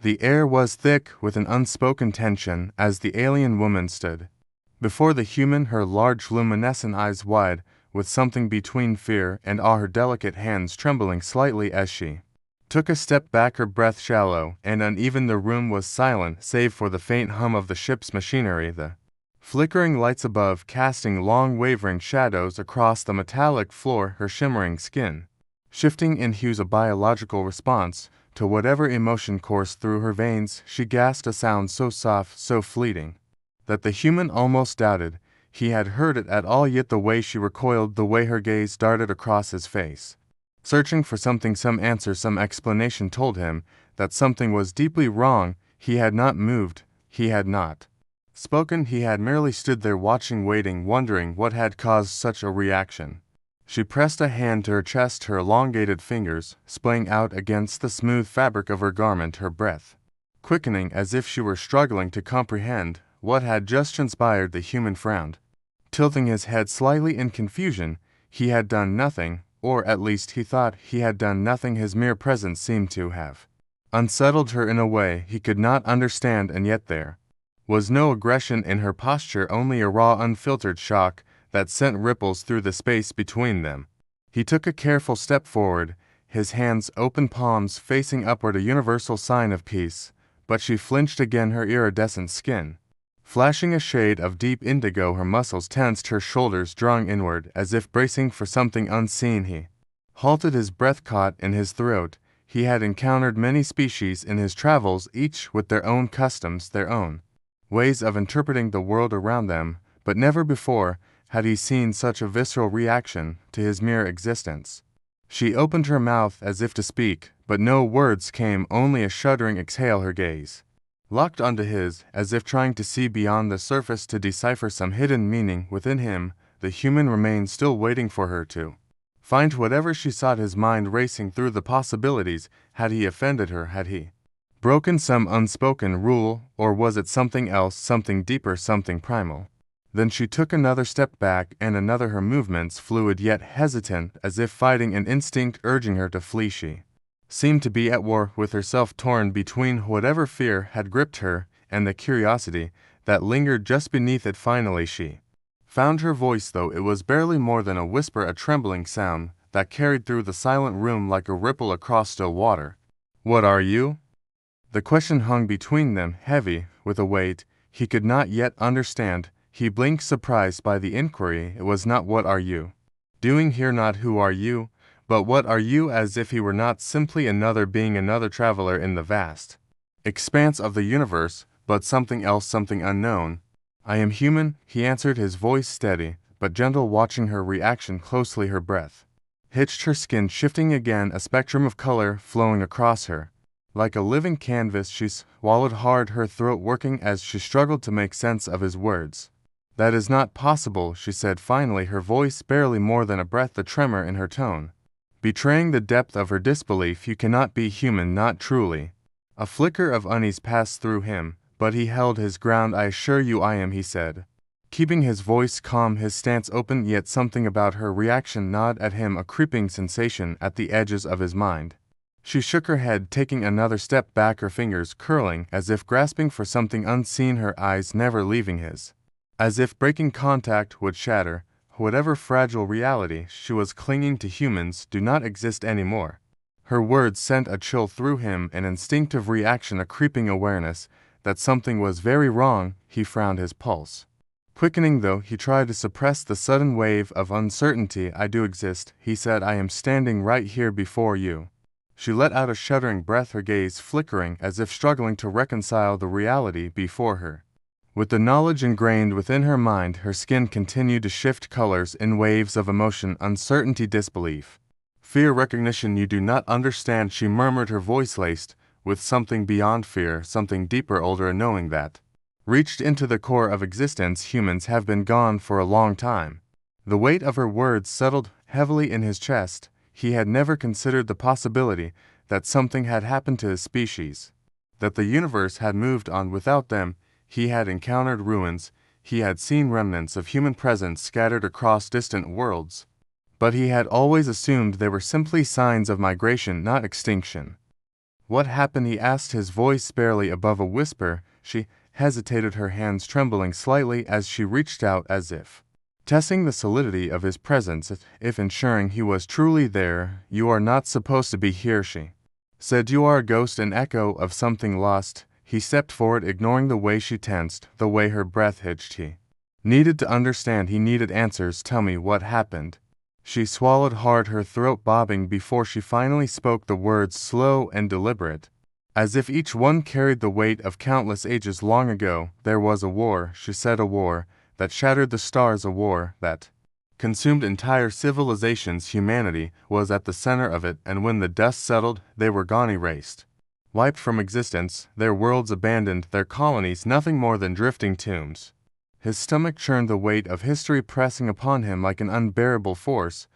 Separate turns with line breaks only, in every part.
The air was thick with an unspoken tension as the alien woman stood before the human, her large luminescent eyes wide with something between fear and awe, her delicate hands trembling slightly as she took a step back, her breath shallow and uneven. The room was silent save for the faint hum of the ship's machinery, the flickering lights above casting long wavering shadows across the metallic floor, her shimmering skin shifting in hues, a biological response to whatever emotion coursed through her veins. She gasped a sound so soft, so fleeting, that the human almost doubted he had heard it at all. Yet the way she recoiled, the way her gaze darted across his face, searching for something, some answer, some explanation, told him that something was deeply wrong. He had not moved, he had not spoken, he had merely stood there watching, waiting, wondering what had caused such a reaction. She pressed a hand to her chest, her elongated fingers splaying out against the smooth fabric of her garment, her breath quickening as if she were struggling to comprehend what had just transpired. The human frowned, tilting his head slightly in confusion. He had done nothing, or at least he thought he had done nothing. His mere presence seemed to have unsettled her in a way he could not understand, and yet there was no aggression in her posture, only a raw, unfiltered shock that sent ripples through the space between them. He took a careful step forward, his hands, open palms facing upward, a universal sign of peace. But she flinched again, her iridescent skin flashing a shade of deep indigo, her muscles tensed, her shoulders drawing inward as if bracing for something unseen. He halted, his breath caught in his throat. He had encountered many species in his travels, each with their own customs, their own ways of interpreting the world around them, but never before had he seen such a visceral reaction to his mere existence. She opened her mouth as if to speak, but no words came, only a shuddering exhale. Her gaze locked onto his, as if trying to see beyond the surface, to decipher some hidden meaning within him. The human remained still, waiting for her to find whatever she sought, his mind racing through the possibilities. Had he offended her? Had he broken some unspoken rule? Or was it something else, something deeper, something primal? Then she took another step back and another, her movements fluid yet hesitant, as if fighting an instinct urging her to flee. She seemed to be at war with herself, torn between whatever fear had gripped her and the curiosity that lingered just beneath it. Finally she found her voice, though it was barely more than a whisper, a trembling sound that carried through the silent room like a ripple across still water. "What are you?" The question hung between them, heavy with a weight he could not yet understand. He blinked, surprised by the inquiry. It was not "what are you doing here," not "who are you," but "what are you," as if he were not simply another being, another traveler in the vast expanse of the universe, but something else, something unknown. "I am human," he answered, his voice steady but gentle, watching her reaction closely. Her breath hitched, her skin shifting again, a spectrum of color flowing across her. Like a living canvas, she swallowed hard, her throat working as she struggled to make sense of his words. "That is not possible," she said finally, her voice barely more than a breath, the tremor in her tone betraying the depth of her disbelief. "You cannot be human, not truly." A flicker of unease passed through him, but he held his ground. "I assure you I am," he said, keeping his voice calm, his stance open. Yet something about her reaction gnawed at him, a creeping sensation at the edges of his mind. She shook her head, taking another step back, her fingers curling as if grasping for something unseen, her eyes never leaving his, as if breaking contact would shatter whatever fragile reality she was clinging to. "Humans do not exist anymore." Her words sent a chill through him, an instinctive reaction, a creeping awareness that something was very wrong. He frowned, his pulse quickening, though he tried to suppress the sudden wave of uncertainty. "I do exist," he said. "I am standing right here before you." She let out a shuddering breath, her gaze flickering as if struggling to reconcile the reality before her with the knowledge ingrained within her mind. Her skin continued to shift colors in waves of emotion, uncertainty, disbelief, fear, recognition. "You do not understand," she murmured, her voice laced with something beyond fear, something deeper, older, a knowing that reached into the core of existence. "Humans have been gone for a long time." The weight of her words settled heavily in his chest. He had never considered the possibility that something had happened to his species, that the universe had moved on without them. He had encountered ruins, he had seen remnants of human presence scattered across distant worlds, but he had always assumed they were simply signs of migration, not extinction. What happened? He asked, his voice barely above a whisper. She hesitated, her hands trembling slightly as she reached out, as if testing the solidity of his presence, if ensuring he was truly there. You are not supposed to be here, she said. You are a ghost, an echo of something lost. He stepped forward, ignoring the way she tensed, the way her breath hitched. He needed to understand, he needed answers. Tell me what happened. She swallowed hard, her throat bobbing before she finally spoke, the words slow and deliberate, as if each one carried the weight of countless ages long ago. There was a war, she said, a war that shattered the stars, a war that consumed entire civilizations. Humanity was at the center of it, and when the dust settled, they were gone, erased, wiped from existence, their worlds abandoned, their colonies nothing more than drifting tombs. His stomach churned, the weight of history pressing upon him like an unbearable force.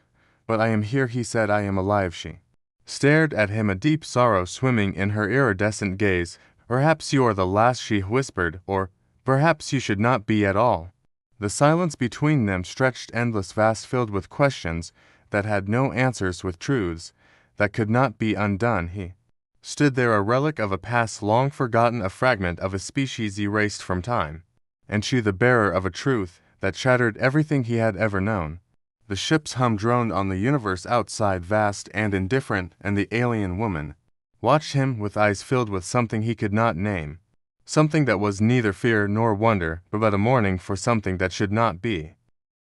But I am here, he said. I am alive. She stared at him, a deep sorrow swimming in her iridescent gaze. Perhaps you are the last, she whispered, or perhaps you should not be at all. The silence between them stretched endless, vast, filled with questions that had no answers, with truths that could not be undone. He stood there, a relic of a past long forgotten, a fragment of a species erased from time, and she the bearer of a truth that shattered everything he had ever known. The ship's hum droned on the universe outside, vast and indifferent, and the alien woman watched him with eyes filled with something he could not name, something that was neither fear nor wonder, but a mourning for something that should not be.